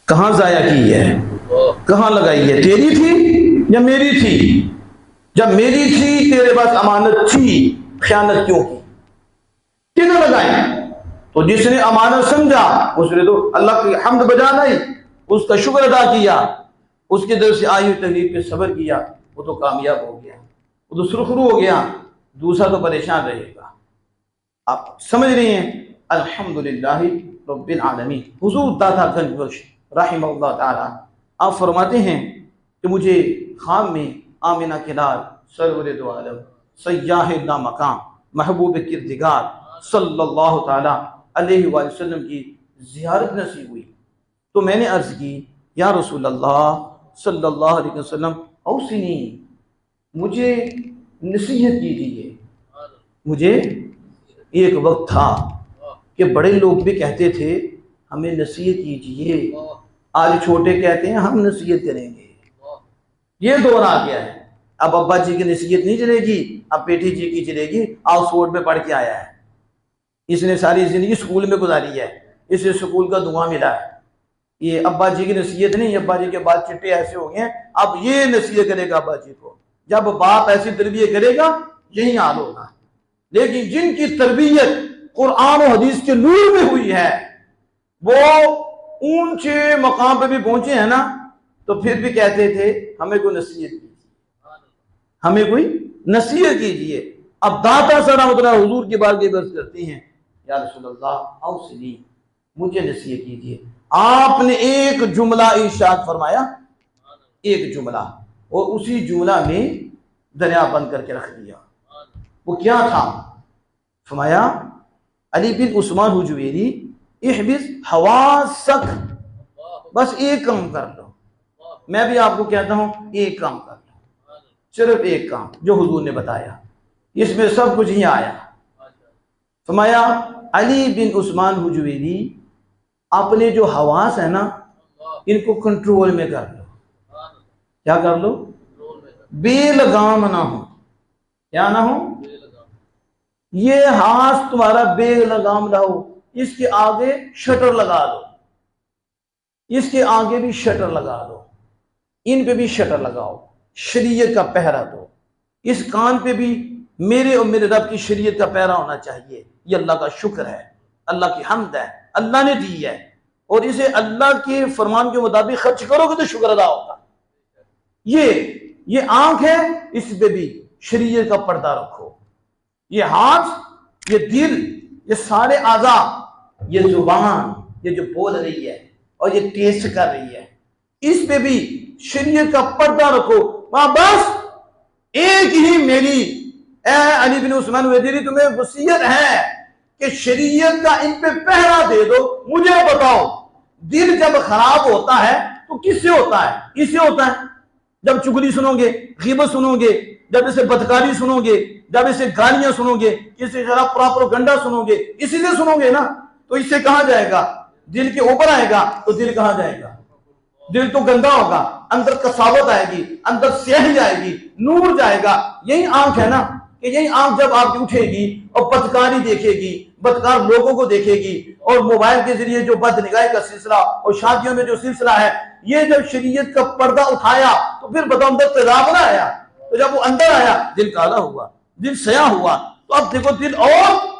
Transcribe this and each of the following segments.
कहाँ जाया की है, कहाँ लगाई है? तेरी थी या मेरी थी? जब मेरी थी, तेरे पास अमानत थी, खयानत क्यों की? किधर लगाई? तो जिसने अमानत समझा उसने तो अल्लाह की हम्द बजाना ही, उसका शुक्र अदा किया, उसके दिल से आई हुई तकलीफ पे सब्र किया, वो तो कामयाब हो गया, वो तो सुरखरू हो गया। दूसरा तो परेशान रहेगा। आप समझ रहे हैं? अल्हम्दुलिल्लाह रब्बिल आलमीन। हुजूर दाता गंज रहमहुल्लाह ताला आप फरमाते हैं कि मुझे खाम में आमिना के लाल सरवर दो आलम सय्याह ला मकाम महबूब किरदिगार सल्लल्लाहु ताला अलैहि वसल्लम की ज़ियारत नसीब हुई। तो मैंने अर्ज़ की, या रसूल अल्लाह सल्लल्लाहु अलैहि वसल्लम औसिनी, मुझे नसीहत कीजिए। मुझे एक वक्त था कि बड़े लोग भी कहते थे हमें नसीहत कीजिए, आज छोटे कहते हैं हम नसीहत करेंगे। ये दौर आ गया है। अब अब्बा जी की नसीहत नहीं चलेगी, अब बेटी जी की चलेगी। ऑक्सफोर्ड में पढ़ के आया है, इसने सारी जिंदगी स्कूल में गुजारी है, इसे स्कूल का धुआं मिला है। ये अब्बा जी की नसीहत नहीं, अब्बा जी के बाद चिट्टे ऐसे हो गए हैं, अब ये नसीहत करेगा अब्बा जी को। जब बाप ऐसी तरबियत करेगा यही हाल होगा। लेकिन जिनकी तरबियत कुरान और हदीस के नूर में हुई है, वो ऊंचे मकाम पे भी पहुंचे हैं ना, तो फिर भी कहते थे हमें कोई नसीहत कीजिए, हमें कोई नसीहत कीजिए। अब दाता सलामत हुजूर के बारे में बर्ज करते हैं, या रसूल अल्लाह औसनी, मुझे नसीहत कीजिए। आपने एक जुमला इरशाद फरमाया, एक जुमला, और उसी जुमला में दरिया बंद करके रख दिया। वो क्या था? फरमाया अली बिन उस्मान हुजवेरी इहबिस हवासक, बस एक काम कर लो। मैं भी आपको कहता हूं एक काम कर लो, सिर्फ एक काम जो हुजूर ने बताया, इसमें सब कुछ ही आया। फरमाया अली बिन उस्मान हुजवेरी, अपने जो हवास है ना, इनको कंट्रोल में कर लो। क्या कर लो? बेलगाम ना हो। क्या ना हो? ये हाथ तुम्हारा बेलगाम ना हो। इसके आगे शटर लगा दो, इसके आगे भी शटर लगा दो, इन पे भी शटर लगाओ, शरीयत का पहरा दो। इस कान पे भी मेरे और मेरे रब की शरीयत का पहरा होना चाहिए। ये अल्लाह का शुक्र है, अल्लाह की हम्द है, अल्लाह ने दी है, और इसे अल्लाह के फरमान के मुताबिक खर्च करोगे तो शुक्र अदा होगा। ये आंख है, इस पे भी शरीयत का पर्दा रखो। ये हाथ, ये दिल, ये सारे आज़ा, ये जुबान, ये जो बोल रही है और ये टेस्ट कर रही है, इस पे भी शरीयत का पर्दा रखो। वहां बस एक ही मेरी अली बिन उस्मान हुजवेरी तुम्हें वसीयत है कि शरीयत का इन पे पहरा दे दो। मुझे बताओ, दिल जब खराब होता है तो किससे होता है? इससे होता है। जब चुगली सुनोगे, ग़ीबत सुनोगे, जब इसे बदकारी सुनोगे, जब इसे गालियां सुनोगे, किसी खराब प्रोपेगेंडा सुनोगे, इसी से सुनोगे ना, तो इससे कहां जाएगा? दिल के ऊपर आएगा तो दिल कहां जाएगा? दिल तो गंदा होगा, अंदर कसावत आएगी, अंदर स्याही आएगी, नूर जाएगा। यही आंख है ना, कि यही आंख जब आपकी उठेगी और बदकारी देखेगी, बदकार लोगों को देखेगी, और मोबाइल के जरिए जो बदनिगाही का सिलसिला और शादियों में जो सिलसिला है, ये जब शरीयत का पर्दा उठाया तो फिर बताओ अंदर तेजाब ना आया? तो जब वो अंदर आया दिल काला हुआ, दिल सया हुआ, तो अब देखो दिल और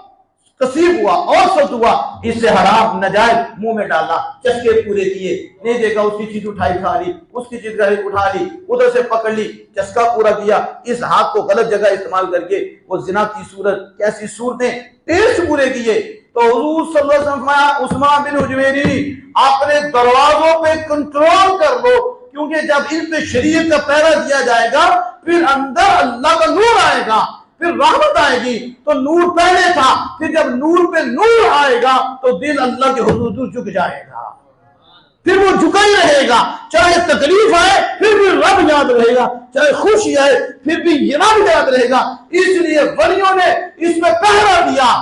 कसीब हुआ और सख्त हुआ। इससे हराम नजायज मुंह में डाला, चस्के पूरे किए, नहीं देखा उसकी चीज उठाई खा ली, उसकी चीज उठा ली, उधर से पकड़ ली, चस्का पूरा किया। इस हाथ को गलत जगह इस्तेमाल करके वो जिना की सूरत, कैसी सूरतें, टेस्ट पूरे किए। तो हुजूर सल्लल्लाहु अलैहि वसल्लम उस्मान बिन हुजवेरी अपने दरवाजों पे कंट्रोल कर लो, क्योंकि जब इन पे शरीयत का पहरा दिया जाएगा फिर अंदर अल्लाह का नूर आएगा, फिर रहमत आएगी। तो नूर पहले था, फिर जब नूर पे नूर आएगा तो दिल अल्लाह के हुजूर झुक जाएगा, फिर वो झुका ही रहेगा। चाहे तकलीफ आए फिर भी रब याद रहेगा, चाहे खुशी आए फिर भी ये रब याद रहेगा। इसलिए वलियों ने इसमें पहरा दिया।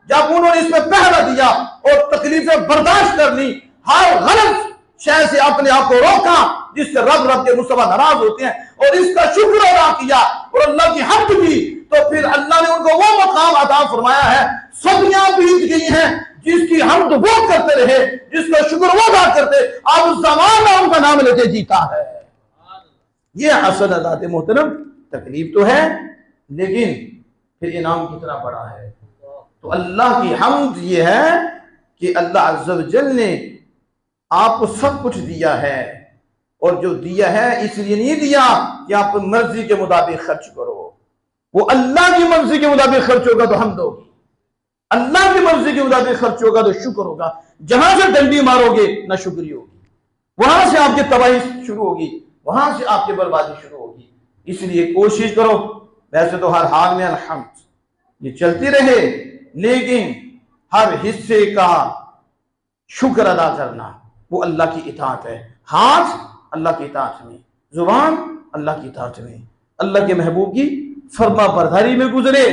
जब उन्होंने इसमें पहरा दिया और तकलीफें बर्दाश्त कर ली, हर गलत शय से अपने आप को रोका जिससे रब के मुस्तफा नाराज होते हैं, और इसका शुक्र अदा किया और अल्लाह की हम्द की, तो फिर अल्लाह ने उनको वो मकाम अता फरमाया है। सदियां बीत गई हैं, जिसकी हमद वो करते रहे, जिसका शुक्र वो अदा करते, अब उस ज़माना उनका नाम लेते जीता है। ये हसन अज़ात मोहतरम, तकलीफ तो है लेकिन फिर इनाम कितना बड़ा है। तो अल्लाह की हम्द ये है कि अल्लाह अज़्ज़ व जल ने आपको सब कुछ दिया है, और जो दिया है इसलिए नहीं दिया कि आप मर्जी के मुताबिक खर्च करो। वो अल्लाह की मर्जी के मुताबिक खर्च होगा तो हमद होगी, अल्लाह की मर्जी के मुताबिक खर्च होगा तो शुक्र होगा। जहां से डंडी मारोगे ना शुक्री होगी, वहां से आपकी तबाही शुरू होगी, वहां से आपकी बर्बादी शुरू होगी। इसलिए कोशिश करो, वैसे तो हर हाल में अल्हम्द ये चलती रहे, लेकिन हर हिस्से का शुक्र अदा करना वो अल्लाह की इताअत है। हाथ अल्लाह की इताअत में, जुबान अल्लाह की इताअत में, अल्लाह के महबूब की फरमा बरदारी में गुजरे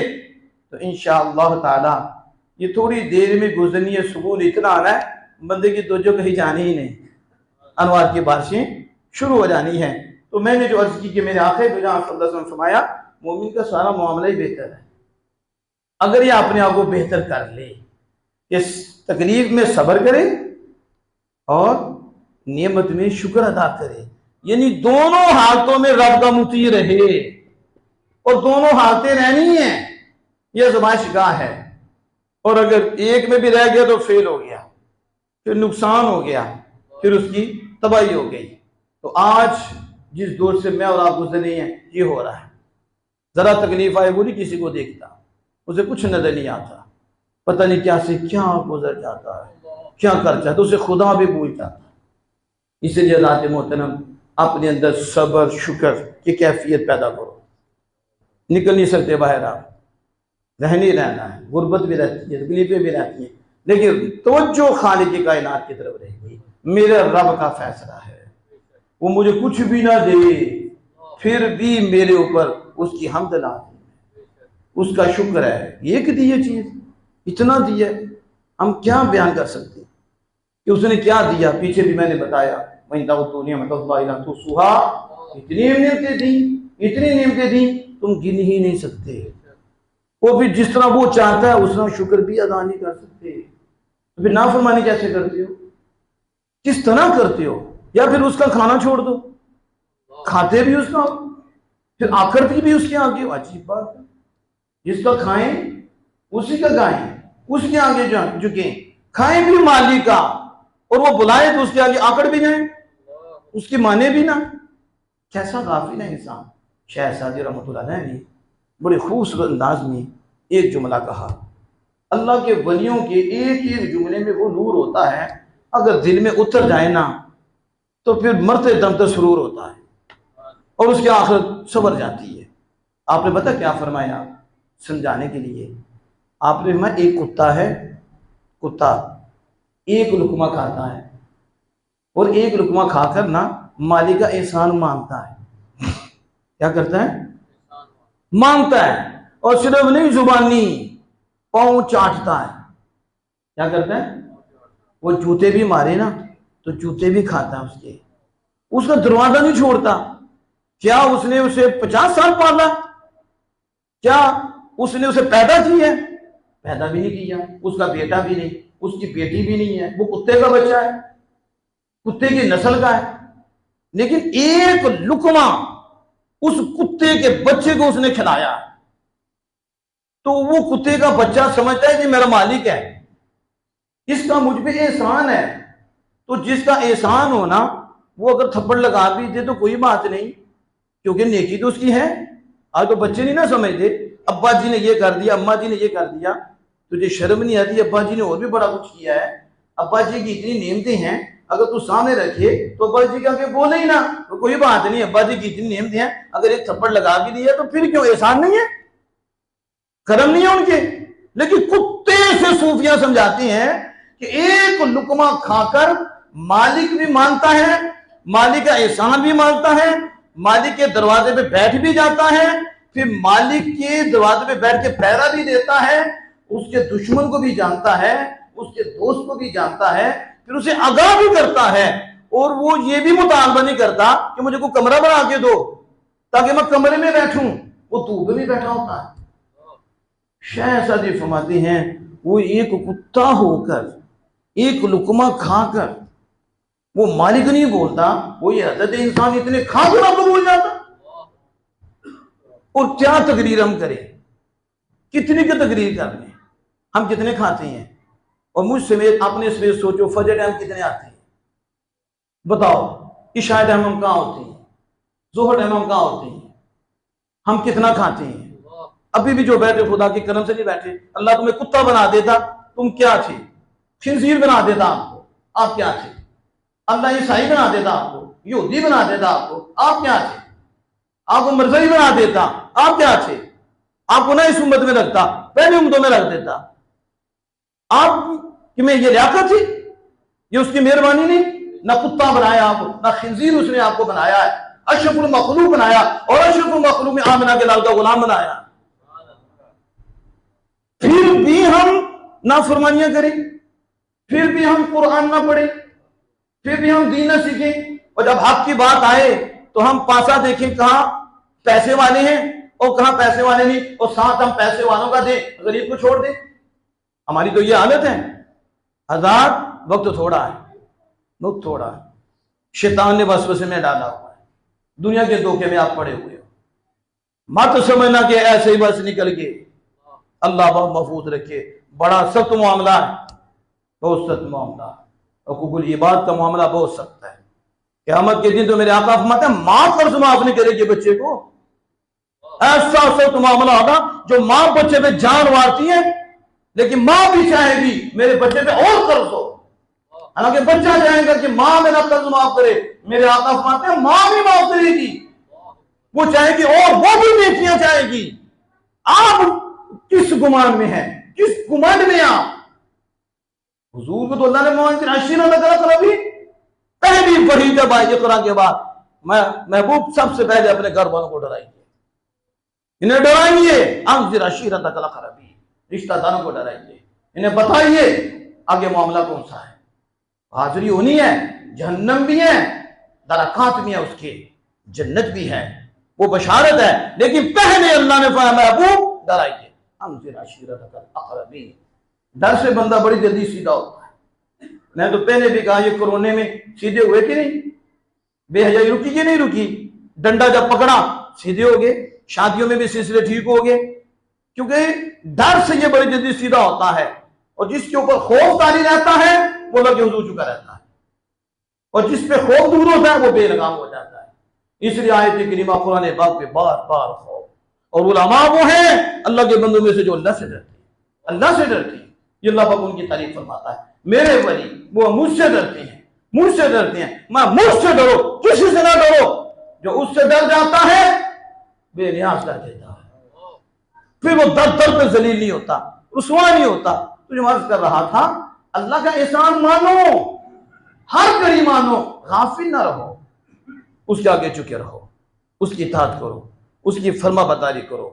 तो इंशाअल्लाह ताला ये थोड़ी देर में गुजरनी है। सुकून इतना आना है, बंदे की तो जो कहीं जानी ही नहीं, अनवार की बारिशें शुरू हो जानी है। तो मैंने जो अर्ज की कि मेरे आखिर फरमाया मोमिन का सारा मामला ही बेहतर है। अगर ये अपने आप को बेहतर कर ले, इस तकलीफ में सब्र करे और नियमत में शुक्र अदा करे, यानी दोनों हालतों में रब का मुती रहे, और दोनों हालतें रहनी है, यह ज़माइश गाह है। और अगर एक में भी रह गया तो फेल हो गया, फिर नुकसान हो गया, फिर उसकी तबाही हो गई। तो आज जिस दौर से मैं और आप गुजरे हैं ये हो रहा है। जरा तकलीफ आए वो नहीं किसी को देखता, उसे कुछ नजर नहीं आता, पता नहीं क्या से क्या गुजर जाता है, क्या कर जाता, उसे खुदा भी भूल जाता। इसलिए अल्लाह मोहतरम अपने अंदर सब्र शुक्र की कैफियत पैदा करो। निकल नहीं सकते बाहर, आप रहने रहना है, गुर्बत भी रहती है, तकलीफें भी रहती हैं, लेकिन तवज्जो खालिक की कायनात की तरफ रहेगी। मेरे रब का फैसला है, वो मुझे कुछ भी ना दे फिर भी मेरे ऊपर उसकी हमद लाज़िम है, उसका शुक्र है। एक दी ये चीज, इतना दिया, हम क्या बयान कर सकते हैं कि उसने क्या दिया। पीछे भी मैंने बताया, मतलब सुहा, इतनी नियमतें दी, इतनी नियमतें दी तुम गिन ही नहीं सकते। वो फिर जिस तरह वो चाहता है उस तरह शुक्र भी अदा नहीं कर सकते। तो फिर नाफरमानी कैसे करते हो, किस तरह करते हो? या फिर उसका खाना छोड़ दो, खाते भी उसका, फिर आखिरत भी उसके आगे। अजीब बात है, जिसका खाएं उसी का गाएं, उसके आगे झुके, खाएं भी मालिक का, और वो बुलाए तो उसके आगे आकड़ भी जाए, उसकी माने भी ना। कैसा गाफिल है इंसान। शहजादी रहमतुल्लाह अलैह ने बड़े खूबसूरत अंदाज में एक जुमला कहा। अल्लाह के वलियों के एक एक जुमले में वो नूर होता है, अगर दिल में उतर जाए ना तो फिर मरते दम तक सुरूर होता है और उसकी आखिरत संवर जाती है। आपने पता क्या फरमाया समझाने के लिए? आपने फरमाया एक कुत्ता है, कुत्ता एक लुकमा खाता है और एक लुकमा खाकर ना मालिक का एहसान मानता है। क्या करता है? मानता है, और सिर्फ नहीं जुबानी पाँव चाटता है। क्या करता है? वो जूते भी मारे ना तो जूते भी खाता है उसके, उसका दरवाजा नहीं छोड़ता। क्या उसने उसे 50 साल पाला? क्या उसने उसे पैदा किया? पैदा भी नहीं किया, उसका बेटा भी नहीं, उसकी बेटी भी नहीं है, वो कुत्ते का बच्चा है, कुत्ते की नस्ल का है। लेकिन एक लुकमा उस कुत्ते के बच्चे को उसने खिलाया, तो वो कुत्ते का बच्चा समझता है कि मेरा मालिक है, इसका मुझ पे एहसान है। तो जिसका एहसान हो ना, वो अगर थप्पड़ लगा भी दे तो कोई बात नहीं, क्योंकि नेकी तो उसकी है। आज तो बच्चे नहीं ना समझते, अब्बा जी ने ये कर दिया, अम्मा जी ने ये कर दिया, तुझे शर्म नहीं आती? अब्बा जी ने और भी बड़ा कुछ किया है, अब्बा जी की इतनी नेमतें हैं, अगर तू सामने रखे तो अब्बा जी के आगे बोले ही ना तो कोई बात नहीं। अब्बा जी की इतनी नेमतें हैं, अगर एक थप्पड़ लगा भी दिया तो फिर क्यों? एहसान नहीं है, करम नहीं है उनके। लेकिन कुत्ते से सूफियां समझाती हैं कि एक लुकमा खाकर मालिक भी मानता है, मालिक का एहसान भी मानता है, मालिक के दरवाजे पे बैठ भी जाता है, फिर मालिक के दरवाजे पे बैठ के पहरा भी देता है, उसके दुश्मन को भी जानता है, उसके दोस्त को भी जानता है, फिर उसे आगाह भी करता है। और वो ये भी मुतालबा नहीं करता कि मुझे को कमरा बना के दो ताकि मैं कमरे में बैठूं, वो धूप में बैठा होता है। शहजादी फरमाती हैं वो एक कुत्ता होकर एक लुकमा खाकर वो मालिक नहीं बोलता, वो ये हजरत इंसान इतने खाकर आपको बोल जाता। और क्या तकरीर हम करें, कितनी की तकरीर कर लें, हम कितने खाते हैं। और मुझ समेत अपने समेत सोचो फजर टाइम कितने आते हैं, बताओ। इशा टाइम हम कहाँ होते हैं, जोहर टाइम हम कहाँ होते हैं, हम कितना खाते हैं। अभी भी जो बैठे खुदा के करम से नहीं बैठे, अल्लाह तुम्हें कुत्ता बना देता, तुम क्या थे, खिंजीर बना देता आपको, आप क्या थे। अल्लाह ईसाई बना देता आपको, यहूदी बना देता आपको, आप क्या थे। आपको मरज़ई बना देता, आप क्या थे। आपको ना इस उम्मत में रखता, पहली उम्मतों में रख देता। आप कि मैं ये लियाकत थी, ये उसकी मेहरबानी नहीं। ना कुत्ता बनाया आपको, ना खिंजीर उसने आपको बनाया है, अशरफुल मखलूक बनाया, और अशरफुल मखलूक में आमिना के लाल का गुलाम बनाया। फिर भी हम नाफरमानियां करें, फिर भी हम कुरान ना पढ़े, फिर भी हम दीन ना सीखें। और जब हक की बात आए तो हम पासा देखें, कहां पैसे वाले हैं और कहां पैसे वाले नहीं, और साथ हम पैसे वालों का दें, गरीब को छोड़ दें। हमारी तो ये हालत है। हजार वक्त थोड़ा है, वक्त थोड़ा है। शैतान ने वसवसे में डाला हुआ है, दुनिया के धोखे में आप पड़े हुए हो। मत समझना कि ऐसे ही बस निकल के, अल्लाह बहुत महफूज रखे। बड़ा सख्त मामला है, बहुत सख्त मामला है। और कुकुल इबाद का मामला बहुत सख्त है। क़यामत के दिन तो मेरे आका फरमाते हैं, मां कर्ज माफ नहीं करेगी बच्चे को। ऐसा सख्त मामला होगा, जो मां बच्चे पे जान मारती है, लेकिन मां भी चाहेगी मेरे बच्चे पे और कर्ज हो। हालांकि बच्चा चाहेगा कि मां मेरा कर्ज माफ करे, मेरे आका फरमाते हैं मां भी माफ करेगी, वो चाहेगी और वो भी नेकियां चाहेगी। आप किस गुमान में है, किस गुमान में आप। हुजूर को तो अल्लाह ने मोहम्मद पहली पढ़ी जब आई इक़रा के बाद, मैं महबूब सबसे पहले अपने घर वालों को डराइए, इन्हें डराइए। अंज़िर अशीरतकल अक़रबीन, रिश्तेदारों को डराइए, इन्हें बताइए आगे मामला कौन सा है। हाजिरी होनी है, जहन्नम भी है, दरखात भी है, उसके जन्नत भी है, वो बशारत है। लेकिन पहले अल्लाह ने फरमाया महबूब डराइए, अंज़िर अशीरतकल अक़रबीन। डर से बंदा बड़ी जल्दी सीधा होता है। मैं तो पहले भी कहा, ये कोरोना में सीधे हुए कि नहीं, बेहयाई रुकी कि नहीं रुकी। डंडा जब पकड़ा सीधे हो गए, शादियों में भी सिलसिले ठीक हो गए, क्योंकि डर से ये बड़ी जल्दी सीधा होता है। और जिसके ऊपर खौफ तारी रहता है वो लगे हुजूर चुका रहता है, और जिस पे खौफ दूर होता है वो बेलगाम हो जाता है। इसलिए आयत करीमा कुरान पाक पे बार बार खौफ। और उलमा वो हैं अल्लाह के बंदों में से जो अल्लाह से डरते हैं, अल्लाह से डरते हैं। ये अल्लाह पाक उनकी तारीफ फरमाता है, मेरे वली वो मुझसे डरते हैं, मुझसे डरते हैं। मैं मुझसे डरो, किसी से ना डरो। जो उससे डर जाता है बेनियाज कर देता है, फिर वो दर दर पे जलील नहीं होता, रुसवा नहीं होता। तुझे अर्ज कर रहा था, अल्लाह का एहसान मानो, हर घड़ी मानो, गाफिल ना रहो, उसके आगे झुके रहो, उसकी इताअत करो, उसकी फर्मा बरदारी करो।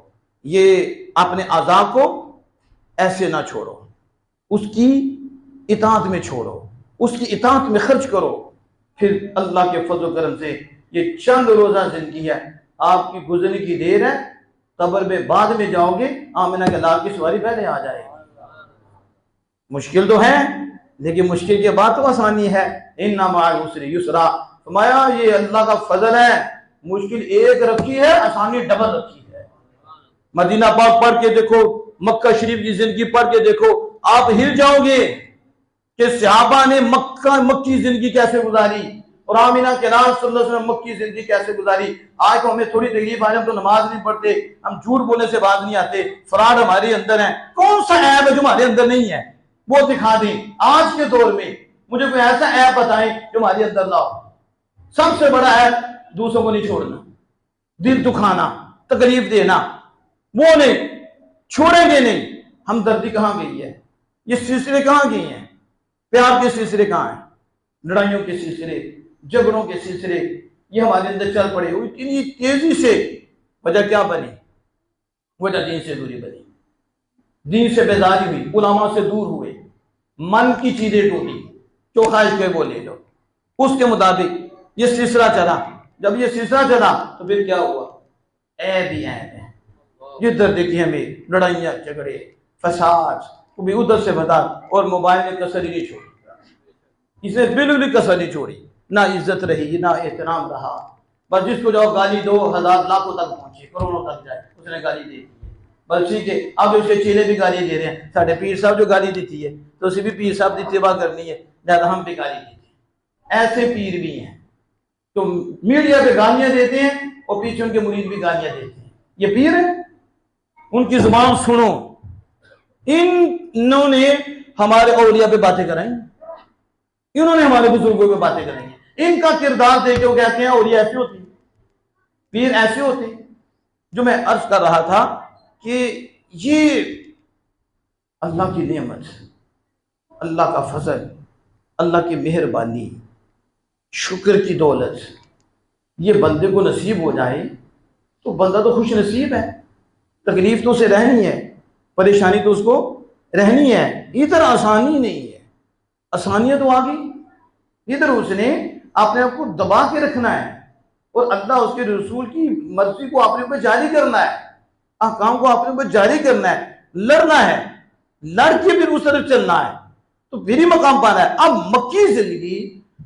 ये अपने आज़ा को ऐसे ना छोड़ो, उसकी इताअत में छोड़ो, उसकी इताअत में खर्च करो। फिर अल्लाह के फज़ल करम से ये चंद रोज़ा जिंदगी है, आपकी गुजरने की देर है। कब्र में बाद में जाओगे, आमिना के लाल की सवारी पहले आ जाएगी। मुश्किल तो है, लेकिन मुश्किल के बाद तो आसानी है। इन्ना मअल उसरि युसरा, फरमाया ये अल्लाह का फजल है। मुश्किल एक रखी है, आसानी डबल रखी है। मदीना पाक पढ़ के देखो, मक्का शरीफ की जिंदगी पढ़ के देखो, आप हिल जाओगे कि सहाबा ने मक्की जिंदगी कैसे गुजारी, और आमिना के लाल सल्लल्लाहु अलैहि वसल्लम मक्की जिंदगी कैसे गुजारी। आज तो हमें थोड़ी तकलीफ आ, हम तो नमाज नहीं पढ़ते, हम झूठ बोलने से बात नहीं आते, फराड हमारे अंदर है। कौन सा ऐप है जो हमारे अंदर नहीं है, वो दिखा दें। आज के दौर में मुझे कोई ऐसा ऐप बताएं जो हमारे अंदर लाओ। सबसे बड़ा ऐप दूसरों को नहीं छोड़ना, दिल दुखाना, तकलीफ देना, वो नहीं छोड़ेंगे नहीं। हमदर्दी कहां गई है, ये सिलसिले कहां गए हैं, प्यार के सिलसिले कहां हैं, लड़ाइयों के सिलसिले, झगड़ों के सिलसिले, ये हमारे अंदर चल पड़े हुए इतनी तेजी से। वजह क्या बनी, वजह दीन से दूरी बनी, दीन से बेजारी हुई, उलमा से दूर हुए, मन की चीजें टूटी, जो ख्वाहिश के वो ले लो, उसके मुताबिक ये सिलसिला चला। जब ये सिलसिला चला तो फिर क्या हुआ, ऐब ही ऐब है। जिधर देखिए हमें लड़ाइयाँ झगड़े, फसाद, वो भी उधर से बता। और मोबाइल ने कसर ही नहीं छोड़ी, इसने बिल्कुल कसर नहीं छोड़ी, ना इज्जत रही ना एहतराम रहा। बस जिसको जाओ गाली दो, हजार लाखों तक पहुंचे, करोड़ों तक जाए, उसने गाली दे दी। बस ठीक है, अब उसके चेले भी गाली दे रहे हैं, साढ़े पीर साहब जो गाली देती है तो उसे भी पीर साहब की इत्तिबा करनी है, ज्यादा हम भी गाली देते हैं। ऐसे पीर भी हैं तो मीडिया पे गालियां देते हैं और पीछे उनके मुरीद भी गालियां देते हैं। ये पीर है, उनकी जुबान सुनो। इन्होंने हमारे औलिया पे बातें कराई, इन्होंने हमारे बुजुर्गों पे बातें कराई। इनका किरदार देखे वो कहते हैं औलिया ऐसे होती, पीर ऐसे होते। जो मैं अर्ज कर रहा था कि ये अल्लाह की नेमत, अल्लाह का फजल, अल्लाह की मेहरबानी, शुक्र की दौलत ये बंदे को नसीब हो जाए तो बंदा तो खुश नसीब है। तकलीफ तो उसे रहनी है, परेशानी तो उसको रहनी है, इधर आसानी नहीं है। आसानियत तो आ गई, इधर उसने अपने आप को दबा के रखना है और अल्लाह उसके रसूल की मर्जी को अपने ऊपर जारी करना है, अहकाम को अपने ऊपर जारी करना है, लड़ना है, लड़ के फिर उस तरफ चलना है तो फिर ही मकाम पाना है। अब मक्की जिंदगी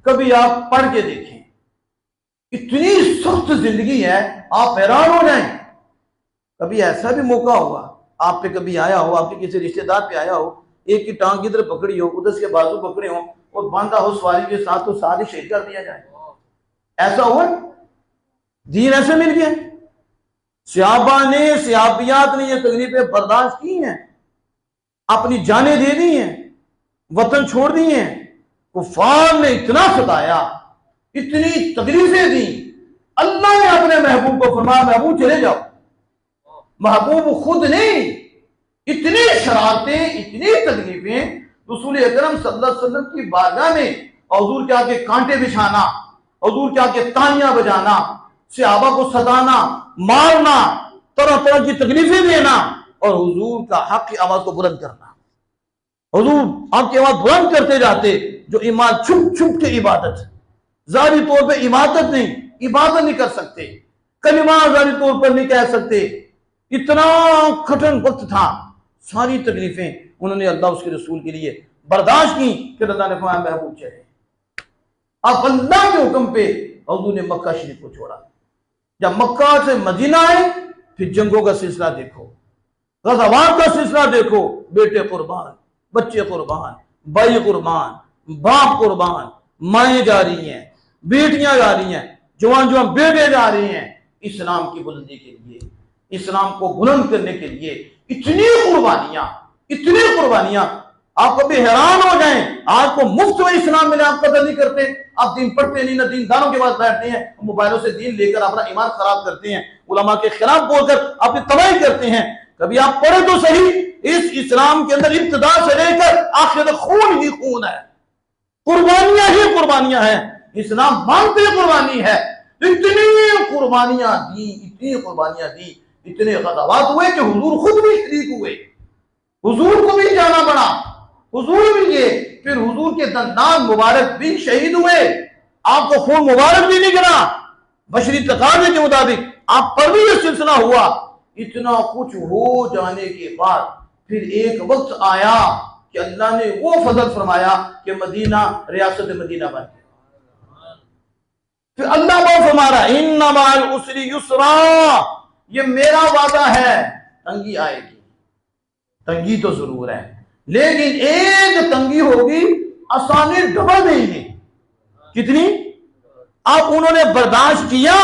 कभी आप पढ़ के देखें, इतनी सख्त जिंदगी है आप हैरान हो जाएं। कभी ऐसा भी मौका होगा आप पे, कभी आया हो, आपके किसी रिश्तेदार पे आया हो, एक की टांग इधर पकड़ी हो, उधर के बाजू पकड़े हो और बांधा हो सवारी के साथ, तो साथ ही शहीद कर दिया जाए। ऐसा हुआ, दीन ऐसे मिल गया। सहाबा ने, सहाबियात ने ये तकलीफें बर्दाश्त की हैं, अपनी जानें दे दी हैं, वतन छोड़ दी हैं। कुफार ने इतना सताया, इतनी तकलीफें दी, अल्लाह ने अपने महबूब को फरमाया महबूब चले जाओ। महबूब खुद नहीं, इतनी शरारतें, इतनी तकलीफें रसूल अकरम सल्लल्लाहु अलैहि वसल्लम की बारगाह में, हुजूर के आगे कांटे बिछाना, हुजूर के आगे तालियां बजाना, सहाबा को सताना, मारना, तरह तरह की तकलीफें देना और हुजूर का हक की आवाज को बुलंद करना। हुजूर आपकी आवाज बुलंद करते जाते, जो ईमान छुप छुप के इबादत, जाहिरी तौर पे इबादत नहीं, इबादत नहीं कर सकते, कलिमा जाहिरी तौर पर नहीं कह सकते, इतना कठिन वक्त था। सारी तकलीफें उन्होंने अल्लाह उसके रसूल के लिए बर्दाश्त की। फिर अल्लाह ने फरमाया महबूब चले। अब अल्लाह के हुक्म पे हुजूर ने मक्का शरीफ को छोड़ा। जब मक्का से मदीना आए फिर जंगों का सिलसिला देखो, गज़वात का सिलसिला देखो, बेटे कुर्बान, बच्चे कुर्बान, भाई कुर्बान, बाप कुर्बान, माएँ जा रही हैं, बेटियां जा रही हैं, जवान जवान बेटे जा रही हैं इस्लाम की बुलंदी के लिए, इस्लाम को बुलंद करने के लिए। इतनी कुर्बानियां, इतनी कुर्बानियां, आप कभी हैरान हो जाएं। आपको मुफ्त में इस्लाम मिले, आप कदर नहीं करते, आप दीन पढ़ते नहीं, ना दीनदारों के पास बैठते हैं, मोबाइलों से दीन लेकर अपना ईमान खराब करते हैं, उलमा के खिलाफ बोलकर अपनी तबाही करते हैं। कभी आप पढ़े तो सही, इस इस्लाम के अंदर इब्तिदा से लेकर आखिर तक खून ही खून है, कुर्बानियां ही कुर्बानियां हैं। इस्लाम मांगते कुर्बानी है। इतनी कुर्बानियां दी, इतनी कुर्बानियां दी, इतने गज़वात हुए कि हुजूर खुद भी शरीक हुए, हुजूर को भी जाना पड़ा, हुजूर भी ये, फिर हुजूर के दंदान मुबारक भी शहीद हुए। आपको खून मुबारक भी नहीं गिरा, बशरी तकाज़े के मुताबिक आप पर भी यह सिलसिला हुआ। इतना कुछ हो जाने के बाद फिर एक वक्त आया कि अल्लाह ने वो फजल फरमाया कि मदीना रियासत मदीना बन गया। फिर अल्लाह वो फरमा रहा इन्ना मअल उसरी युसरा, ये मेरा वादा है, तंगी आएगी, तंगी तो जरूर है, लेकिन एक तंगी होगी, आसानी डबल देंगे। कितनी? अब उन्होंने बर्दाश्त किया,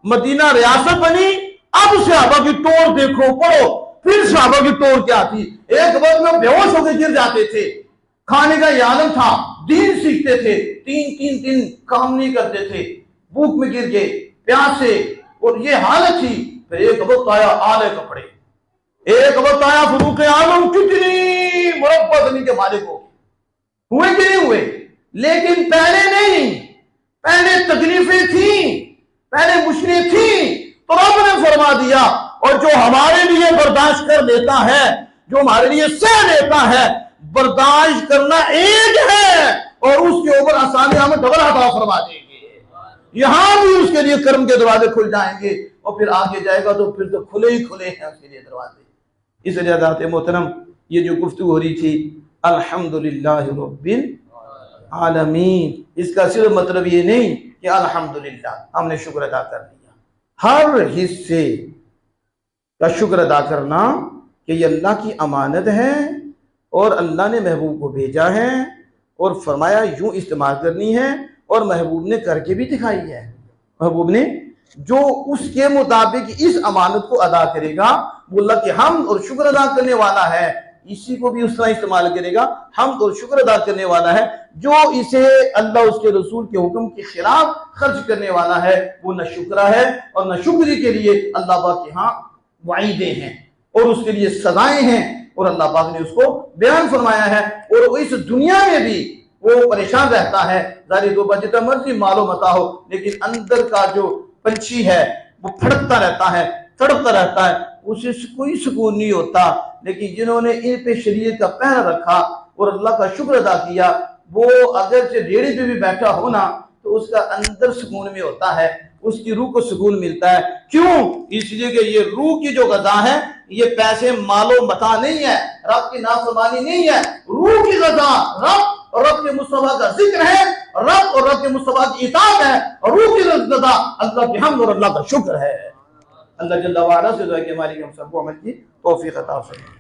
मदीना रियासत बनी। अब सहाबा की तोड़ देखो, पढ़ो, फिर सहाबा की तोड़ क्या थी। एक वक्त में बेहोश होकर गिर जाते थे, खाने का ये आलम था, दीन सीखते थे, तीन दिन काम नहीं करते थे, भूख में गिर गए, प्यासे, और ये हालत थी। फिर एक वक्त आया आले कपड़े, एक वक्त आया फरूक आलम, कितनी मुरब्बत के मालिक हो हुए कि नहीं हुए। लेकिन पहले नहीं, पहले तकलीफें थी, पहले मुश्किलें थी, तो रब ने फरमा दिया। और जो हमारे लिए बर्दाश्त कर लेता है, जो हमारे लिए सह लेता है, बर्दाश्त करना एक है और उसके ऊपर आसानी हमें डबल अता फरमा देंगे। यहां भी उसके लिए कर्म के दरवाजे खुल जाएंगे और फिर आगे जाएगा तो फिर तो खुले ही खुले हैं उसके लिए दरवाजे। इसलिए हज़रात मोहतरम, ये जो गुफ्तगू हो रही थी अल्हम्दुलिल्लाह रब्बिल आलमीन, इसका सिर्फ मतलब ये नहीं कि अल्हम्दुलिल्लाह हमने शुक्र अदा कर लिया, हर हिस्से का शुक्र अदा करना कि ये अल्लाह की अमानत है और अल्लाह ने महबूब को भेजा है और फरमाया यूं इस्तेमाल करनी है, और महबूब ने करके भी दिखाई है। महबूब ने जो उसके मुताबिक इस अमानत को अदा करेगा, वो अल्लाह के हम और शुक्र अदा करने वाला है, इसी को भी उस तरह इस्तेमाल करेगा। हम और शुक्र अदा करने वाला है। जो इसे अल्लाह उसके रसूल के हुक्म के खिलाफ खर्च करने वाला है, वो न शुक्र है और न शुक्री के लिए अल्लाह पाक के यहाँ वाइदे हैं और उसके लिए सजाएं हैं, और अल्लाह पाक ने उसको बयान फरमाया है। और वो इस दुनिया में भी वो परेशान रहता है, जारी दो जितना मर्जी मालो मता हो, लेकिन अंदर का जो पंछी है वो फड़कता रहता है, तड़पता रहता है, उसे कोई सुकून नहीं होता। लेकिन जिन्होंने इन पे शरीयत का पहरा रखा और अल्लाह का शुक्र अदा किया, वो अगर से रेड़ी पे भी बैठा हो ना, तो उसका अंदर सुकून में होता है, उसकी रूह को सुकून मिलता है। क्यों? इसलिए कि ये रूह की जो गज़ा है, ये पैसे मालो मता नहीं है, रब की नाफरमानी नहीं है। रूह की गज़ा रब और रब के मुस्तफा का जिक्र है, रब और रब के मुस्तफा की इताअत है, और रूह की गज़ा अल्लाह की हम्द और अल्लाह का शुक्र है। अल्लाह जल्ल व अला से दुआ कि हमारी हम सबको अमल की तौफीक अता फरमाए।